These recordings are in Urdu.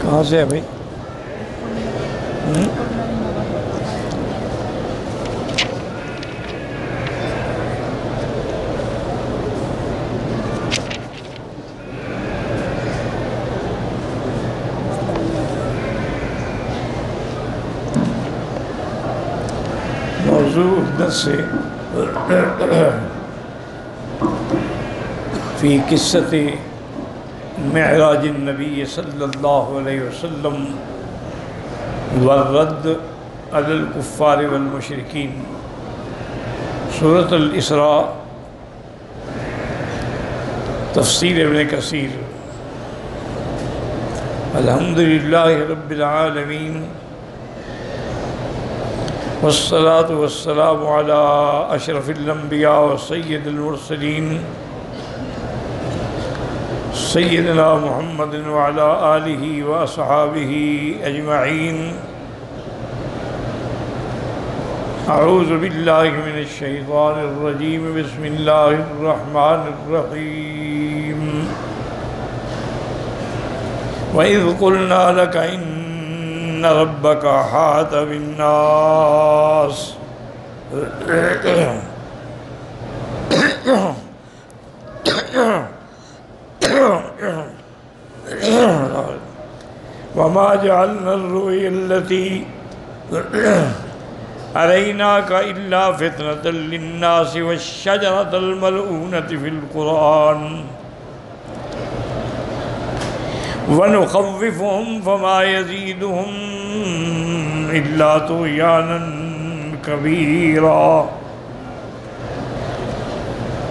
کہاں سے ہے بھائی؟ موضوع درس سے فی قصۃ معراج النبی صلی اللہ علیہ وسلم والرد علی الکفار والمشرکین، سورۃ الاسراء، تفسیر ابن کثیر۔ الحمدللہ رب العالمین، والصلاة والسلام علی اشرف الانبیاء وسید المرسلین سیدنا محمد وعلی آلہ واصحابہ اجمعین۔ اعوذ باللہ من الشیطان الرجیم، بسم اللہ الرحمن الرحیم۔ وَإِذْ قُلْنَا لَكَ إِنَّ رَبَّكَ أَحَاطَ بِالنَّاسِ وَمَا جَعَلْنَا الرُّؤْيَا الَّتِي أَرَيْنَاكَ إِلَّا فِتْنَةً لِلنَّاسِ وَالشَّجَرَةَ الْمَلْعُونَةَ فِي الْقُرْآنِ وَنُخَوِّفُهُمْ فَمَا يَزِيدُهُمْ إِلَّا طُغْيَانًا كَبِيرًا۔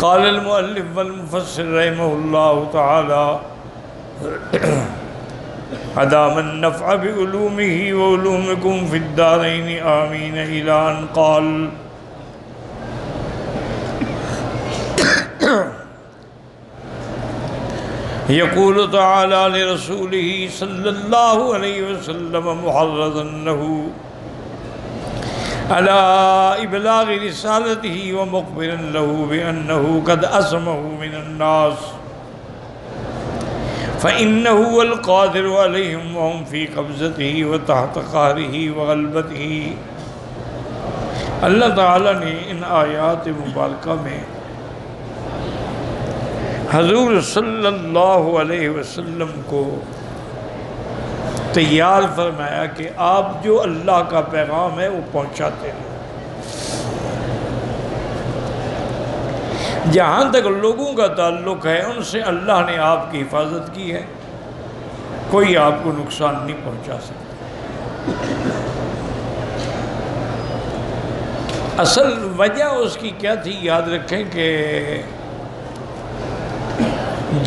قال المؤلف والمفسر رحمه الله تعالى أدام النفع بعلومه وعلومكم في الدارين آمين، إلى أن قال يقول تعالى لرسوله صلى الله عليه وسلم محرضا له على إبلاغ رسالته ومخبرا له بأنه قد أسمه من الناس، فإنه هو القادر عليهم وهم في قبضته وتحت قهره وغلبته۔ اللہ تعالیٰ نے ان آیات مبارکہ میں حضور صلی اللہ علیہ وسلم کو تیار فرمایا کہ آپ جو اللہ کا پیغام ہے وہ پہنچاتے ہیں۔ جہاں تک لوگوں کا تعلق ہے ان سے اللہ نے آپ کی حفاظت کی ہے، کوئی آپ کو نقصان نہیں پہنچا سکتا۔ اصل وجہ اس کی کیا تھی یاد رکھیں کہ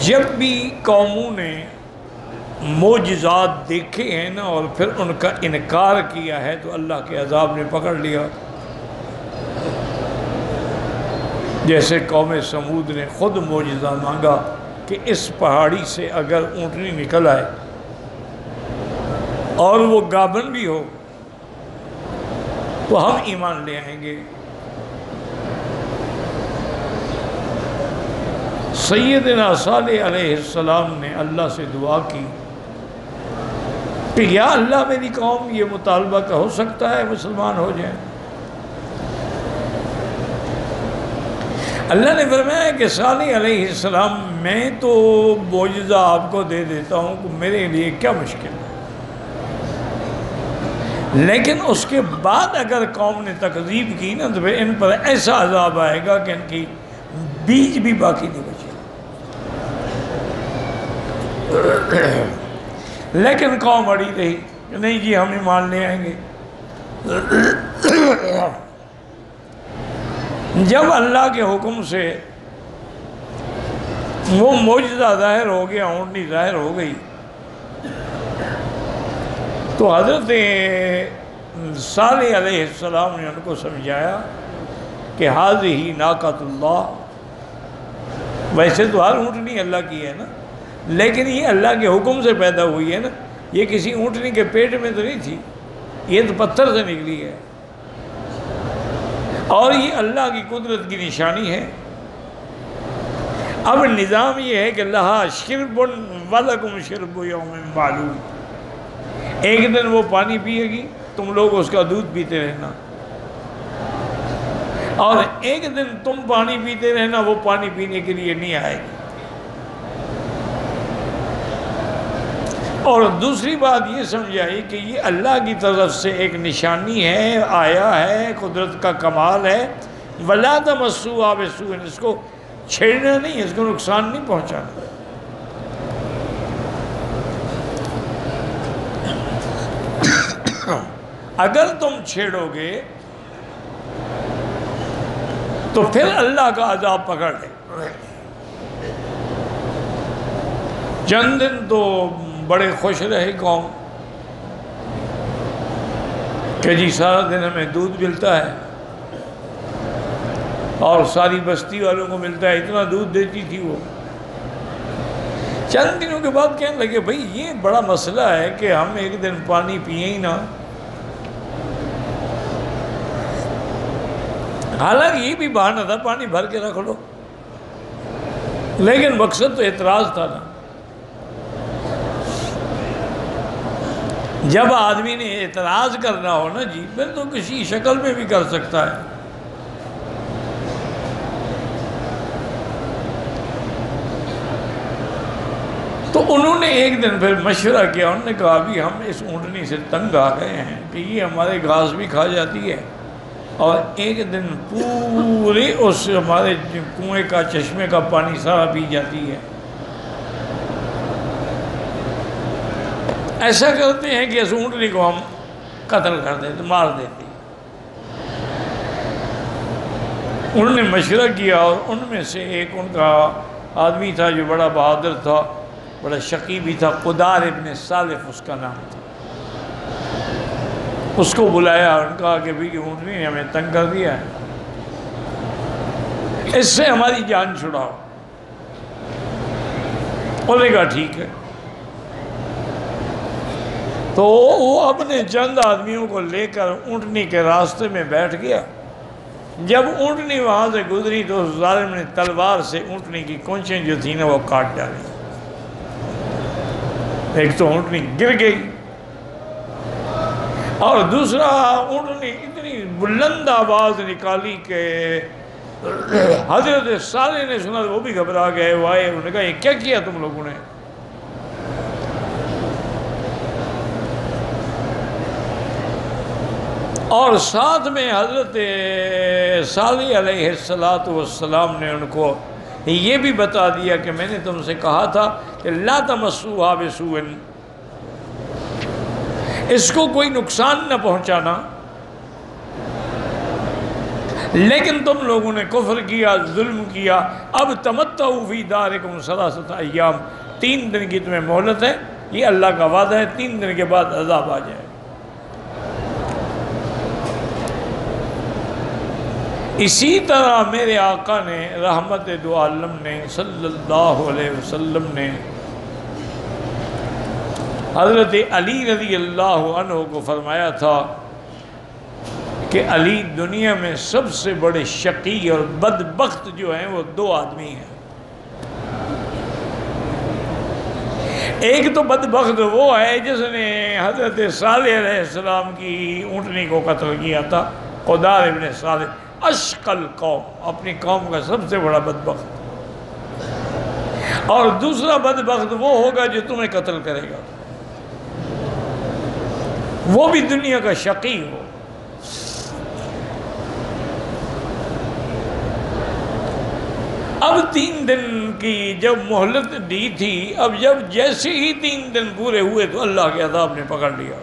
جب بھی قوموں نے معجزات دیکھے ہیں نا اور پھر ان کا انکار کیا ہے تو اللہ کے عذاب نے پکڑ لیا۔ جیسے قوم سمود نے خود معجزہ مانگا کہ اس پہاڑی سے اگر اونٹنی نکل آئے اور وہ گابن بھی ہو تو ہم ایمان لے آئیں گے۔ سیدنا صالح علیہ السلام نے اللہ سے دعا کی کہ یا اللہ میری قوم یہ مطالبہ کا ہو سکتا ہے مسلمان ہو جائیں۔ اللہ نے فرمایا کہ صالح علیہ السلام میں تو معجزہ آپ کو دے دیتا ہوں کہ میرے لیے کیا مشکل ہے، لیکن اس کے بعد اگر قوم نے تکذیب کی نا تو پھر ان پر ایسا عذاب آئے گا کہ ان کی بیج بھی باقی نہیں بچے۔ لیکن قوم اڑی رہی کہ نہیں جی ہم ایمان لے آئیں گے۔ جب اللہ کے حکم سے وہ معجزہ ظاہر ہو گیا، اونٹنی ظاہر ہو گئی، تو حضرت صالح علیہ السلام نے ان کو سمجھایا کہ ھذہ ناقۃ اللہ، ویسے تو ہر اونٹنی اللہ کی ہے نا، لیکن یہ اللہ کے حکم سے پیدا ہوئی ہے نا، یہ کسی اونٹنی کے پیٹ میں تو نہیں تھی، یہ تو پتھر سے نکلی ہے، اور یہ اللہ کی قدرت کی نشانی ہے۔ اب نظام یہ ہے کہ لہا شرب ولکم شرب یوم معلوم، ایک دن وہ پانی پیے گی، تم لوگ اس کا دودھ پیتے رہنا، اور ایک دن تم پانی پیتے رہنا، وہ پانی پینے کے لیے نہیں آئے گی۔ اور دوسری بات یہ سمجھائی کہ یہ اللہ کی طرف سے ایک نشانی ہے، آیا ہے، قدرت کا کمال ہے۔ وَلَا تَمَسُّوهَا بِسُوءٍ، اس کو چھیڑنا نہیں، اس کو نقصان نہیں پہنچانا۔ اگر تم چھیڑو گے تو پھر اللہ کا عذاب پکڑ لے۔ چند دن تو بڑے خوش رہے قوم کہ جی سارا دن ہمیں دودھ ملتا ہے، اور ساری بستی والوں کو ملتا ہے، اتنا دودھ دیتی تھی وہ۔ چند دنوں کے بعد کہنے لگے بھئی یہ بڑا مسئلہ ہے کہ ہم ایک دن پانی پیئیں ہی نہ۔ حالانکہ یہ بھی بہانہ تھا، پانی بھر کے رکھ لو، لیکن مقصد تو اعتراض تھا نا۔ جب آدمی نے اعتراض کرنا ہو نا جی، پھر تو کسی شکل میں بھی کر سکتا ہے۔ تو انہوں نے ایک دن پھر مشورہ کیا، انہوں نے کہا بھی ہم اس اونٹنی سے تنگ آ گئے ہیں کہ یہ ہمارے گھاس بھی کھا جاتی ہے، اور ایک دن پورے اس ہمارے کنویں کا چشمے کا پانی سارا پی جاتی ہے۔ ایسا کرتے ہیں کہ اس اونٹنی کو ہم قتل کر دیتے، مار دیتے۔ انہوں نے مشورہ کیا، اور ان میں سے ایک ان کا آدمی تھا جو بڑا بہادر تھا، بڑا شقی بھی تھا، قدار ابن سالف اس کا نام تھا۔ اس کو بلایا اور کہا کہ بھی اونٹنی نے ہمیں تنگ کر دیا ہے، اس سے ہماری جان چھڑاؤ۔ انہوں نے کہا ٹھیک ہے۔ تو وہ اپنے چند آدمیوں کو لے کر اونٹنی کے راستے میں بیٹھ گیا۔ جب اونٹنی وہاں سے گزری تو اس ظالم نے تلوار سے اونٹنی کی کونچیں جو تھیں نا وہ کاٹ ڈالی۔ ایک تو اونٹنی گر گئی، اور دوسرا اونٹنی اتنی بلند آواز نکالی کہ حضرت صالح نے سنا، وہ بھی گھبرا گئے، وہ آئے، انہوں نے کہا یہ کیا کیا تم لوگوں نے؟ اور ساتھ میں حضرت صالح علیہ السلام نے ان کو یہ بھی بتا دیا کہ میں نے تم سے کہا تھا کہ لا تمسوها بسوء، اس کو کوئی نقصان نہ پہنچانا، لیکن تم لوگوں نے کفر کیا، ظلم کیا۔ اب تمتعوا فی دارکم ثلاثۃ ایام، 3 دن کی تمہیں مہلت ہے، یہ اللہ کا وعدہ ہے، 3 دن کے بعد عذاب آ جائے۔ اسی طرح میرے آقا نے رحمت دو عالم نے صلی اللہ علیہ وسلم نے حضرت علی رضی اللہ عنہ کو فرمایا تھا کہ علی دنیا میں سب سے بڑے شقی اور بدبخت جو ہیں وہ 2 آدمی ہیں۔ ایک تو بدبخت وہ ہے جس نے حضرت صالح علیہ السلام کی اونٹنی کو قتل کیا تھا، قدار ابن صالح، اشقل قوم، اپنی قوم کا سب سے بڑا بدبخت۔ اور دوسرا بدبخت وہ ہوگا جو تمہیں قتل کرے گا، وہ بھی دنیا کا شقی ہو۔ اب 3 دن کی جب مہلت دی تھی، اب جب جیسے ہی 3 دن پورے ہوئے تو اللہ کے عذاب نے پکڑ لیا۔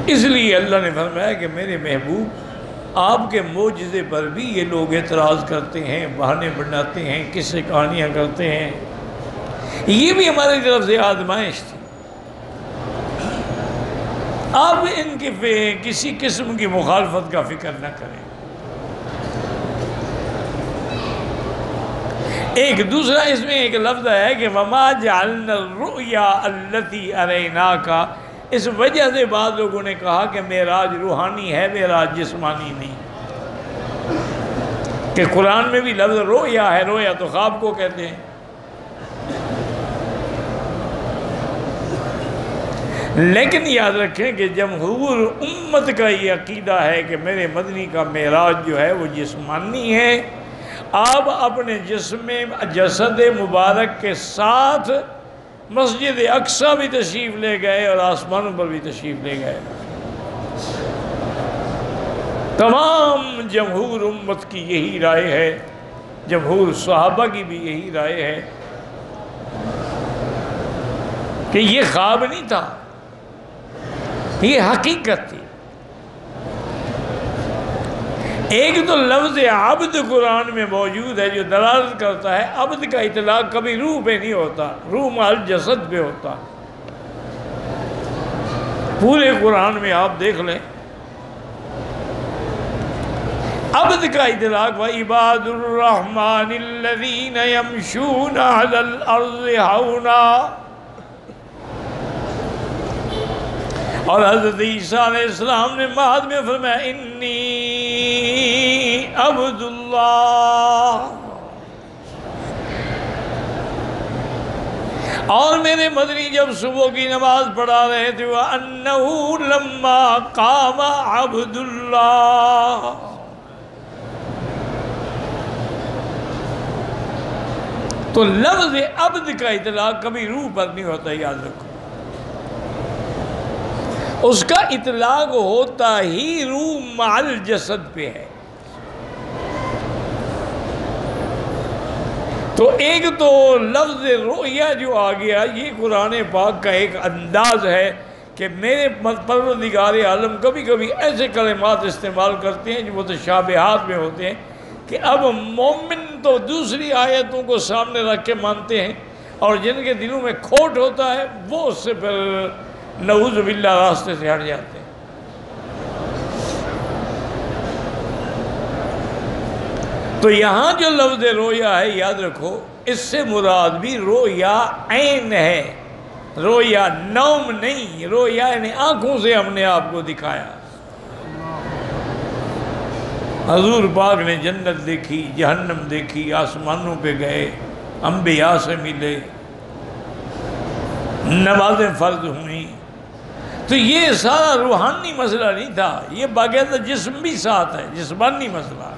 اس لیے اللہ نے فرمایا کہ میرے محبوب آپ کے معجزے پر بھی یہ لوگ اعتراض کرتے ہیں، بہانے بناتے ہیں، قصے کہانیاں کرتے ہیں، یہ بھی ہماری طرف سے آزمائش تھی۔ آپ ان کی کسی قسم کی مخالفت کا فکر نہ کریں۔ ایک دوسرا اس میں ایک لفظ ہے کہ وَمَا جَعَلْنَا الرُّؤْيَا الَّتِي أَرَيْنَاكَ، اس وجہ سے بعض لوگوں نے کہا کہ معراج روحانی ہے، معراج جسمانی نہیں، کہ قرآن میں بھی لفظ رویا ہے، رویا تو خواب کو کہتے ہیں، لیکن یاد رکھیں کہ جمہور امت کا یہ عقیدہ ہے کہ میرے مدنی کا معراج جو ہے وہ جسمانی ہے۔ آپ اپنے جسد مبارک کے ساتھ مسجد اقصی بھی تشریف لے گئے اور آسمانوں پر بھی تشریف لے گئے۔ تمام جمہور امت کی یہی رائے ہے، جمہور صحابہ کی بھی یہی رائے ہے کہ یہ خواب نہیں تھا، یہ حقیقت تھی۔ ایک تو لفظ عبد قرآن میں موجود ہے جو دلالت کرتا ہے عبد کا اطلاق کبھی روح پہ نہیں ہوتا، روح مال جسد پہ ہوتا۔ پورے قرآن میں آپ دیکھ لیں عبد کا اطلاق وَعِبَادُ الرَّحْمَنِ الَّذِينَ يَمْشُونَ عَلَى الْأَرْضِ هَوْنًا، اور حضرت عیسیٰ علیہ السلام نے مہد میں فرمایا انی عبد اللہ، اور میرے مدنی جب صبح کی نماز پڑھا رہے تھے وَأَنَّهُ لَمَّا قَامَ عَبْدُ اللَّهِ، تو لفظ عبد کا اطلاق کبھی روح پر نہیں ہوتا، یاد رکھو۔ اس کا اطلاق ہوتا ہی روح مع الجسد پہ ہے۔ تو ایک تو لفظ رؤیا جو آ گیا یہ قرآن پاک کا ایک انداز ہے کہ میرے پروردگار عالم کبھی کبھی ایسے کلمات استعمال کرتے ہیں جو متشابہات میں ہوتے ہیں کہ اب مومن تو دوسری آیتوں کو سامنے رکھ کے مانتے ہیں، اور جن کے دلوں میں کھوٹ ہوتا ہے وہ اس سے پھر نعوذ باللہ راستے سے ہٹ جاتے ہیں۔ تو یہاں جو لفظ رویا ہے یاد رکھو اس سے مراد بھی رویا عین ہے، رویا نوم نہیں، رویا یعنی آنکھوں سے ہم نے آپ کو دکھایا۔ حضور پاک نے جنت دیکھی، جہنم دیکھی، آسمانوں پہ گئے، انبیاء سے ملے، نمازیں فرض ہوئیں، تو یہ سارا روحانی مسئلہ نہیں تھا، یہ باقاعدہ جسم بھی ساتھ ہے، جسمانی مسئلہ ہے۔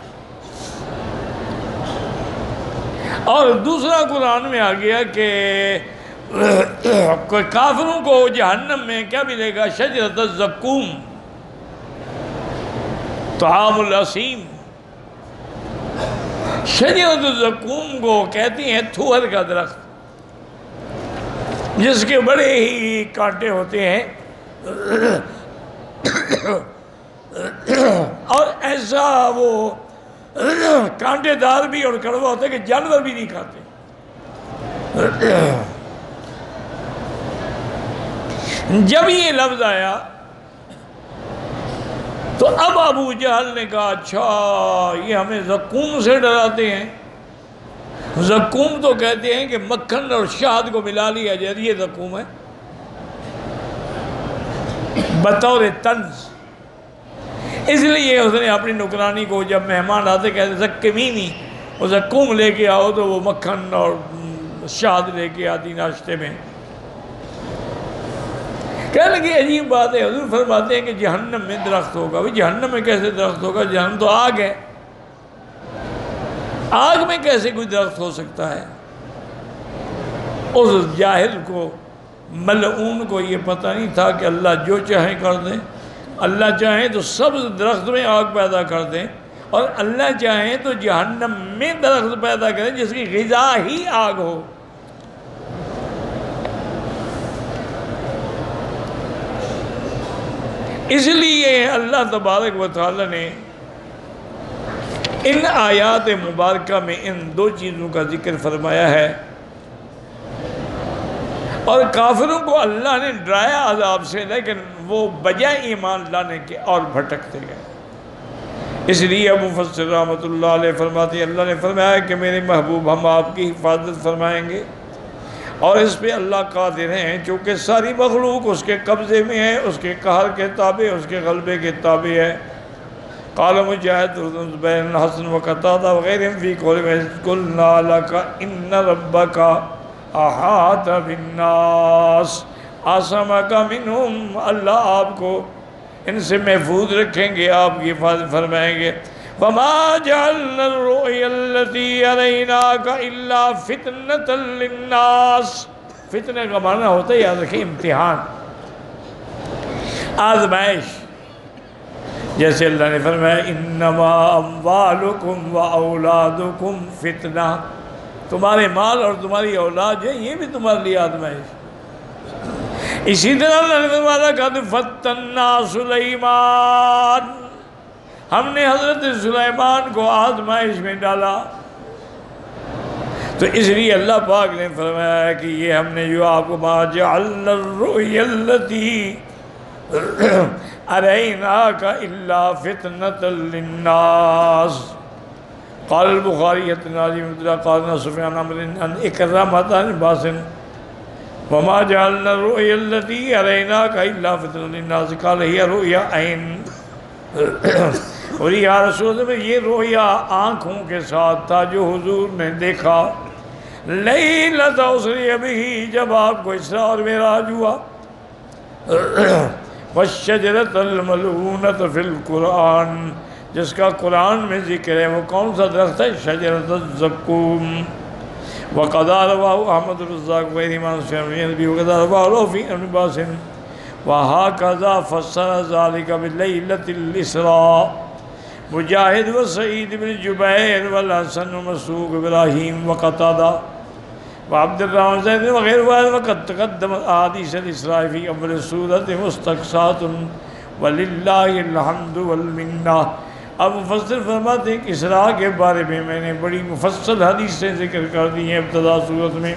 اور دوسرا قرآن میں آ گیا کہ کافروں کو جہنم میں کیا ملے گا؟ شجرۃ الزقوم، طعام الاسیم۔ شجرۃ الزقوم کو کہتے ہیں تھوہر کا درخت، جس کے بڑے ہی کانٹے ہوتے ہیں اور ایسا وہ کانٹے دار بھی اور کڑوا ہوتا ہے کہ جانور بھی نہیں کھاتے۔ جب یہ لفظ آیا تو اب ابو جہل نے کہا اچھا یہ ہمیں زقوم سے ڈراتے ہیں۔ زقوم تو کہتے ہیں کہ مکھن اور شہد کو ملا لیا جائے، یہ زقوم ہے بطور طنز۔ اس لیے اس نے اپنی نکرانی کو جب مہمان آتے کہتے زکمینی، وہ زقوم لے کے آؤ، تو وہ مکھن اور شہد لے کے آتی ناشتے میں۔ کہنے لگے عجیب بات ہے، حضور فرماتے ہیں کہ جہنم میں درخت ہوگا۔ جہنم میں کیسے درخت ہوگا؟ جہنم تو آگ ہے، آگ میں کیسے کوئی درخت ہو سکتا ہے؟ اس جاہل کو، ملعون کو یہ پتہ نہیں تھا کہ اللہ جو چاہیں کر دیں، اللہ چاہیں تو سبز درخت میں آگ پیدا کر دیں، اور اللہ چاہیں تو جہنم میں درخت پیدا کریں جس کی غذا ہی آگ ہو۔ اس لیے اللہ تبارک و تعالی نے ان آیات مبارکہ میں ان دو چیزوں کا ذکر فرمایا ہے، اور کافروں کو اللہ نے ڈرایا عذاب سے، لیکن وہ بجائے ایمان لانے کے اور بھٹکتے گئے۔ اس لیے ابو مفسر رحمۃ اللہ علیہ فرماتے ہیں اللہ نے فرمایا کہ میرے محبوب ہم آپ کی حفاظت فرمائیں گے، اور اس پہ اللہ قادر ہیں، چونکہ ساری مخلوق اس کے قبضے میں ہے، اس کے قہر کے تابع، اس کے غلبے کے تابع ہے۔ قال مجاہد بین الحسن و قتادہ وغیرہ فی قلنا لک ان ربک احاط بالناس عَصَمَكَ مِنْهُمْ، اللہ آپ کو ان سے محفوظ رکھیں گے، آپ کی حفاظت فرمائیں گے۔ وَمَا جَعَلْنَا الرُّؤْيَا الَّتِي أَرَيْنَاكَ إِلَّا فِتْنَةً لِلنَّاسِ، فتنہ کا معنی ہوتا ہے، یاد رکھیں، امتحان، آزمائش۔ جیسے اللہ نے فرمایا انما اموالکم و اولادکم فتنہ، تمہارے مال اور تمہاری اولاد جو ہے یہ بھی تمہارے لیے آزمائش۔ اسی طرح اللہ نے فرمایا قد فتنا سلیمان، ہم نے حضرت سلیمان کو آزمائش میں ڈالا۔ تو اس لیے اللہ پاک نے فرمایا کہ یہ ہم نے جو آپ کو ما جعلنا الرؤیا التي أريناك إلا فتنة للناس۔ قال البخاری قال سفیان عن اکرمۃ عن عباس وما جعلنا الرؤيا التي أريناك إلا فتنة للناس قال هي رؤيا عین، اور یا رسول اللہ یہ رویا آنکھوں کے ساتھ تھا جو حضور نے دیکھا لیلۃ اسری بہ، جب آپ کو اسراء اور معراج ہوا۔ والشجرۃ الملعونۃ فی القرآن، جس کا قرآن میں ذکر ہے وہ کون سا درخت ہے؟ شجرۃ الزقوم۔ وقضى رواه احمد الرزاق وغيره من النبي وقضى رواه في ابن عباس وهكذا فسر ذلك بليلة الإسراء مجاہد وسعید بن جبیر والحسن ومسروق ابراہیم وقتادہ وعبد الرحمن زید وغيره وقد تقدم احاديث الإسراء في اول سورة مستقصات وللہ الحمد والمنہ۔ اب مفسر فرماتے ہیں کہ اسراء کے بارے میں نے بڑی مفصل حدیثیں ذکر کر دی ہیں ابتدا صورت میں۔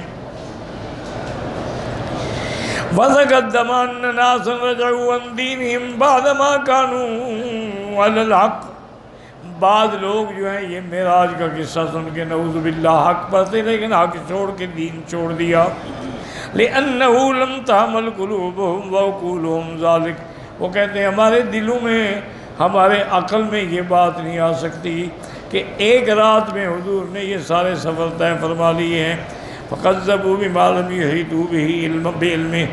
وَتَقَدَّمَ أَنَّ نَاسًا رَجَعُوا عَنْ دِينِهِمْ بَعْدَمَا كَانُوا عَلَى الْحَقِّ، بعض لوگ جو ہیں یہ معراج کا قصہ سن کے نعوذ باللہ حق پر تھے لیکن حق چھوڑ کے دین چھوڑ دیا۔ لِأَنَّهُ لَمْ تَحْمَلْ قُلُوبُهُمْ وَعُقُولُهُمْ ذَلِكَ، وہ کہتے ہیں ہمارے دلوں میں، ہمارے عقل میں یہ بات نہیں آ سکتی کہ ایک رات میں حضور نے یہ سارے سفر طے فرما لیے ہیں۔ فَقَذَّبُوا بِمَا لَمْ يُحِيطُوا بِهِ بِعِلْمِهِ،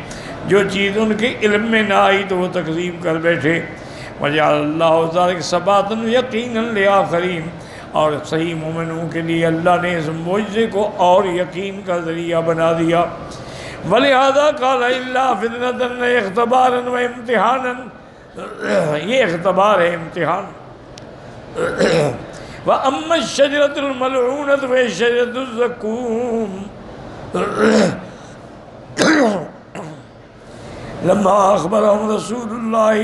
جو چیز ان کے علم میں نہ آئی تو وہ تکذیب کر بیٹھے۔ وَجَعَلَ اللَّهُ ذَلِكَ ثَبَاتًا يَقِينًا لِآخَرِينَ، اور صحیح مومنوں کے لیے اللہ نے اس معجزے کو اور یقین کا ذریعہ بنا دیا۔ وَلِهَذَا قَالَ إِلَّا فِتْنَةً اختبارًا وَامْتِحَانًا، یہ اختبار ہے، امتحان۔ وَأَمَّا الشَّجَرَةُ الْمَلْعُونَةُ فَهِيَ شَجَرَةُ الزَّقُّومِ، لما اخبرهم رسول اللہ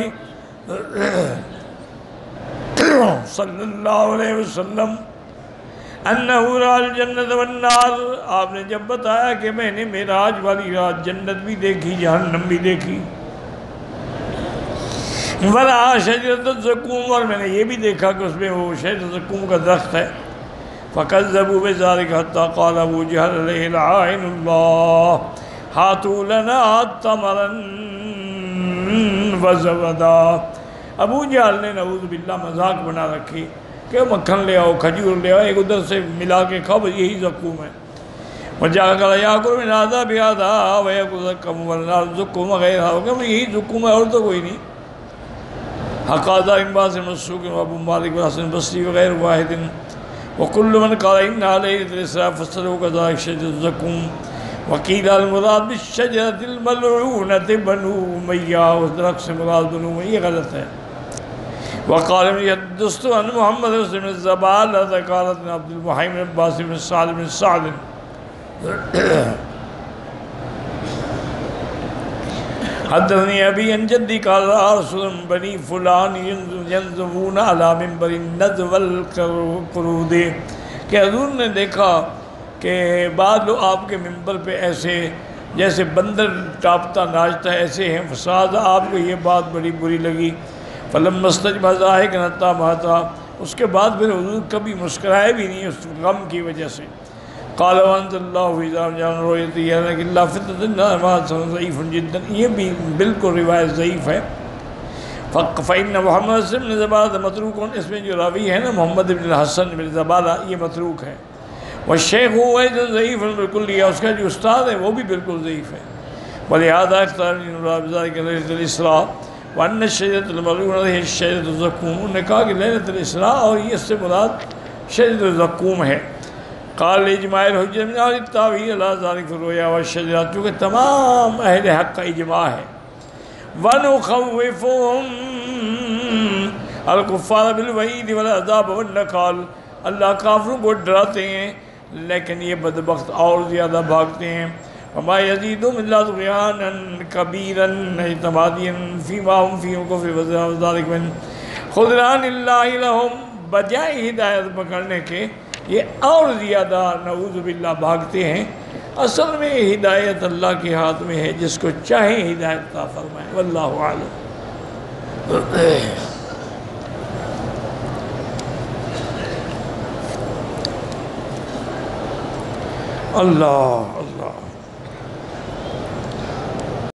صلی اللہ علیہ وسلم انہ رأى الجنت والنار، آپ نے جب بتایا کہ میں نے معراج والی رات جنت بھی دیکھی جہنم بھی دیکھی، ورأى شجرۃ الزقوم، اور میں نے یہ بھی دیکھا کہ اس میں وہ شجرۃ الزقوم کا درخت ہے۔ فَكَذَّبُوا بِذَلِكَ حَتَّى قَالَ أَبُو جَهْلٍ عَلَيْهِ لَعَائِنُ اللَّهِ هَاتُوا لَنَا تَمْرًا وَزَبَدًا، ابو جہل نے نعوذ باللہ مذاق بنا رکھی کہ مکھن لے آؤ، کھجور لے آؤ، ایک ادھر سے ملا کے کھاؤ، یہی زقوم ہے۔ وَجَاءَ قَالَ يَأْكُلُ مِنْ هَذَا بِهَذَا وَيَأْكُلُ زَقُومَ وَالنَّارُ زُقُومَ غَيْرُهَا، کہ یہی زقوم ہے اور تو کوئی نہیں۔ حقادہ انباس مسروق ابو مالک والحسن البصری وغیر واحد وكل من قال إن عليه الإسراء فسره كذلك شجرة الزقوم، وقيل المراد بالشجرة الملعونة بنو أمية، اس درخت سے مراد بنو أمية، یہ غلط ہے۔ وقال يحدثت عن محمد بن الزبالة قالت من عبد المحيم بن عباس بن سعد بن سعد حدثني أبي عن جدي قال رسول بني فلان ينزفون على منبر النزو والقرود، کہ حضور نے دیکھا کہ بعض لوگ آپ کے منبر پہ ایسے جیسے بندر ٹاپتا ناچتا ہے ایسے ہیں، فساد آپ کو یہ بات بڑی بری لگی۔ فلما استجمع ضاحكا حتى مات، اس کے بعد پھر حضور کبھی مسکرائے بھی نہیں اس غم کی وجہ سے۔ قال وانزل اللہ فی ذلک جان رؤیتی الا فتنۃ ضعیف جدا، یہ بھی بالکل روایت ضعیف ہے۔ فإن محمد بن زبالہ متروک، اس میں جو راوی ہے نا محمد بن الحسن بن زبالہ یہ متروک ہے۔ والشیخ هو ضعیف بالکل، اس کا جو استاد ہے وہ بھی بالکل ضعیف ہے۔ ولہذا اختار بذلك ليلة الإسراء وأن الشجرة الملعونة هي الشجرة الزقوم. انہوں نے کہا کہ لیلۃ الاسراء اور یہ اس سے مراد شجرۃ الزقوم ہے. قال اجماع الحجة من اہل التاویل على ذلك في الرؤيا والشجرات، چونکہ تمام اہل حق کا اجماع ہے. وَنُخَوِّفُهُمْ الْكُفَّارَ بِالْوَعِيدِ وَالْعَذَابِ وَالنَّكَالِ، اللہ کافروں کو ڈراتے ہیں لیکن یہ بدبخت اور زیادہ بھاگتے ہیں. وَمَا يَزِيدُهُمْ إِلَّا طُغْيَانًا كَبِيرًا اعتماديًا فِيمَا هُمْ فِيهِ وَكُفْرٍ وَذَلِكَ مِنْ خُذْلَانِ اللَّهِ لَهُمْ، بجائے ہدایت پکڑنے کے یہ اور زیادہ نعوذ باللہ بھاگتے ہیں. اصل میں ہدایت اللہ کے ہاتھ میں ہے، جس کو چاہے ہدایت عطا فرمائے. واللہ اعلم. اللہ